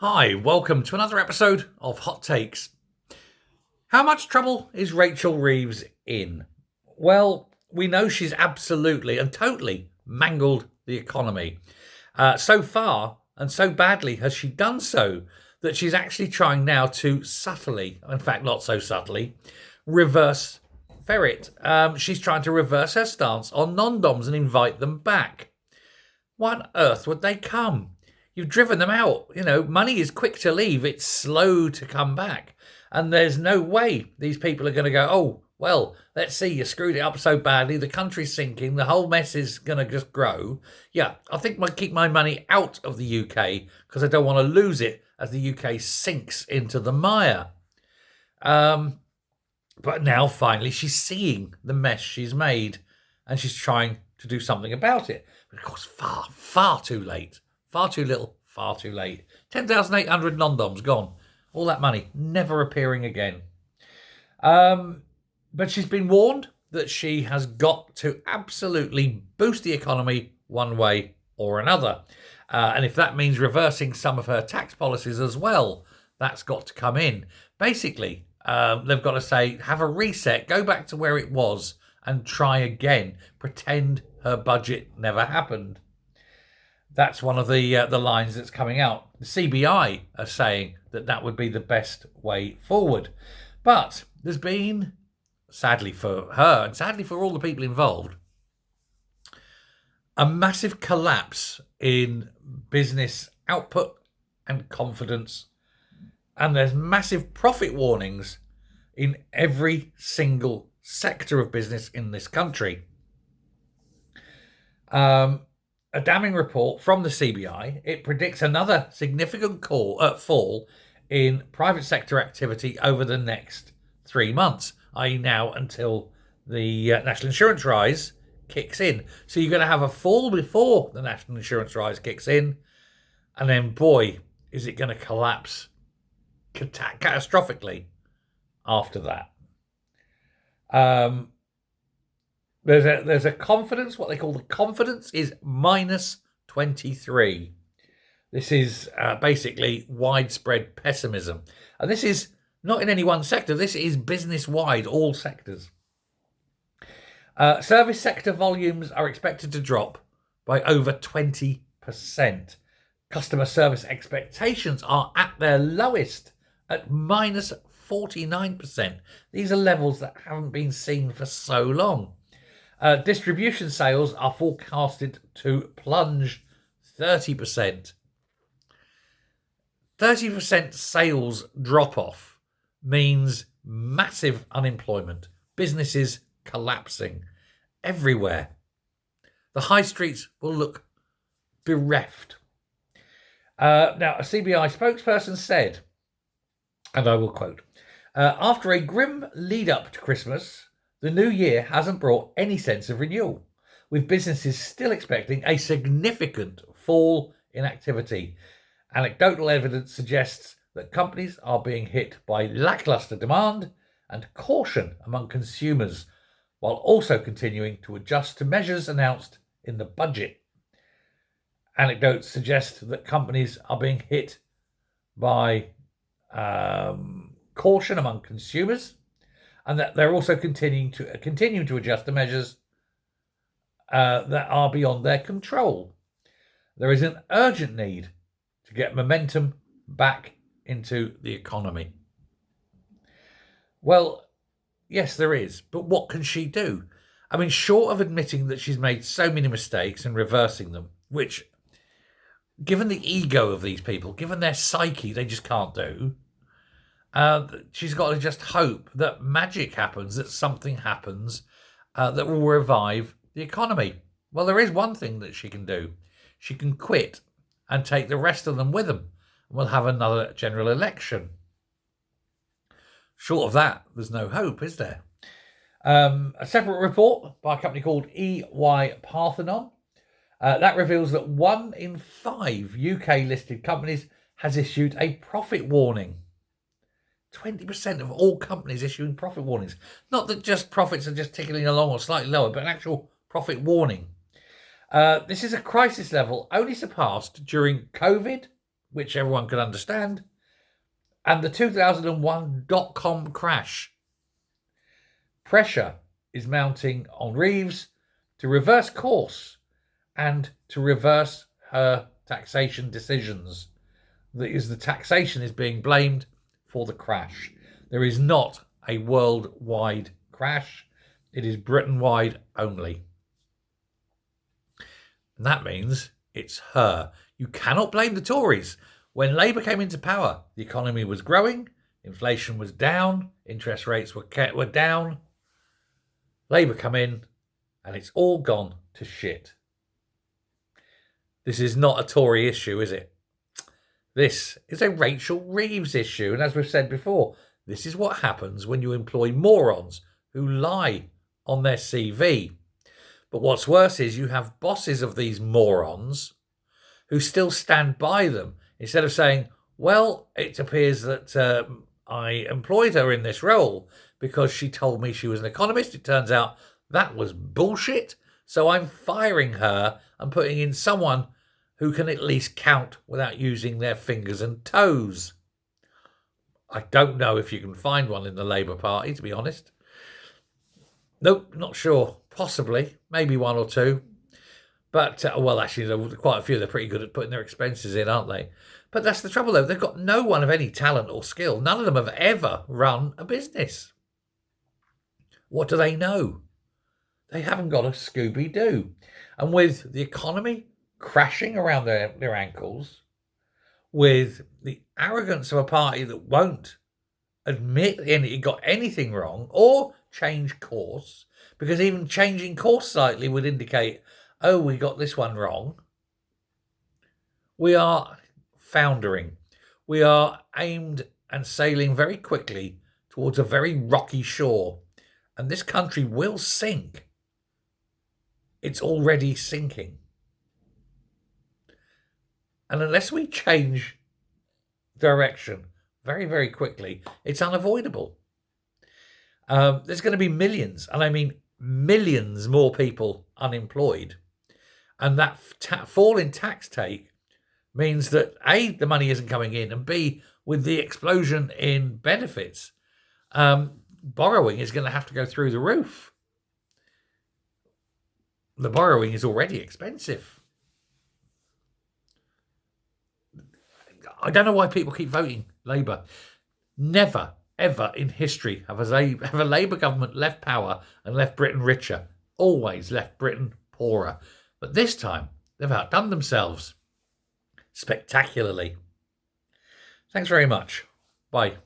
Hi, welcome to another episode of Hot Takes. How much trouble is Rachel Reeves in? Well, we know she's absolutely and totally mangled the economy. So far and so badly has she done so that she's actually trying now to subtly, in fact, not so subtly, reverse ferret. She's trying to reverse her stance on non-doms and invite them back. Why on earth would they come? You've driven them out. You know, money is quick to leave, it's slow to come back. And there's no way these people are going to go, oh, well, let's see, you screwed it up so badly, the country's sinking, the whole mess is going to just grow. Yeah, I think I'll keep my money out of the UK because I don't want to lose it as the UK sinks into the mire. But now, finally, she's seeing the mess she's made and she's trying to do something about it. But of course, far too late. Far too little, far too late. 10,800 non-doms gone. All that money never appearing again. But she's been warned that she has got to absolutely boost the economy one way or another. And if that means reversing some of her tax policies as well, that's got to come in. Basically, they've got to say, have a reset, go back to where it was and try again. Pretend her budget never happened. That's one of the lines that's coming out. The CBI are saying that would be the best way forward. But there's been, sadly for her and sadly for all the people involved, a massive collapse in business output and confidence. And there's massive profit warnings in every single sector of business in this country. A damning report from the CBI, it predicts another significant fall in private sector activity over the next 3 months, i.e. now until the national insurance rise kicks in. So you're going to have a fall before the national insurance rise kicks in, and then, boy, is it going to collapse catastrophically after that. There's a confidence, what they call the confidence is minus 23. This is basically widespread pessimism. And this is not in any one sector. This is business-wide, all sectors. Service sector volumes are expected to drop by over 20%. Customer service expectations are at their lowest at minus 49%. These are levels that haven't been seen for so long. Distribution sales are forecasted to plunge 30%. 30% sales drop-off means massive unemployment, businesses collapsing everywhere. The high streets will look bereft. Now, a CBI spokesperson said, and I will quote, after a grim lead-up to Christmas, the new year hasn't brought any sense of renewal, with businesses still expecting a significant fall in activity. Anecdotal evidence suggests that companies are being hit by lackluster demand and caution among consumers, while also continuing to adjust to measures announced in the budget. Anecdotes suggest that companies are being hit by caution among consumers, and that they're also continuing to adjust to measures that are beyond their control. There is an urgent need to get momentum back into the economy. Well, yes, there is, but what can she do? I mean, short of admitting that she's made so many mistakes and reversing them, which, given the ego of these people, given their psyche, they just can't do, she's got to just hope that magic happens, that something happens that will revive the economy. Well, there is one thing that she can do. She can quit and take the rest of them with them. We'll have another general election. Short of that, there's no hope, is there? A separate report by a company called EY Parthenon that reveals that 1 in 5 UK-listed companies has issued a profit warning. 20% of all companies issuing profit warnings. Not that just profits are just ticking along or slightly lower, but an actual profit warning. This is a crisis level only surpassed during COVID which everyone could understand, and the 2001 dot-com crash. Pressure is mounting on Reeves to reverse course and to reverse her taxation decisions. The taxation is being blamed for the crash. There is not a worldwide crash. It is Britain-wide only. And that means it's her. You cannot blame the Tories. When Labour came into power, the economy was growing, inflation was down, interest rates were down. Labour come in, and it's all gone to shit. This is not a Tory issue, is it? This is a Rachel Reeves issue. And as we've said before, this is what happens when you employ morons who lie on their CV. But what's worse is you have bosses of these morons who still stand by them instead of saying, well, it appears that I employed her in this role because she told me she was an economist. It turns out that was bullshit. So I'm firing her and putting in someone who can at least count without using their fingers and toes. I don't know if you can find one in the Labour Party, to be honest. Nope, not sure. Possibly, maybe one or two. But, well, actually, there are quite a few. They're pretty good at putting their expenses in, aren't they? But that's the trouble, though. They've got no one of any talent or skill. None of them have ever run a business. What do they know? They haven't got a Scooby-Doo. And with the economy crashing around their ankles, with the arrogance of a party that won't admit it got anything wrong or change course, because even changing course slightly would indicate, oh, we got this one wrong. We are foundering. We are aimed and sailing very quickly towards a very rocky shore. And this country will sink. It's already sinking. And unless we change direction very, very quickly, it's unavoidable. There's going to be millions, and I mean millions more people unemployed. And that fall in tax take means that A, the money isn't coming in, and B, with the explosion in benefits, borrowing is going to have to go through the roof. The borrowing is already expensive. I don't know why people keep voting Labour. Never, ever in history have a Labour government left power and left Britain richer. Always left Britain poorer. But this time, they've outdone themselves spectacularly. Thanks very much. Bye.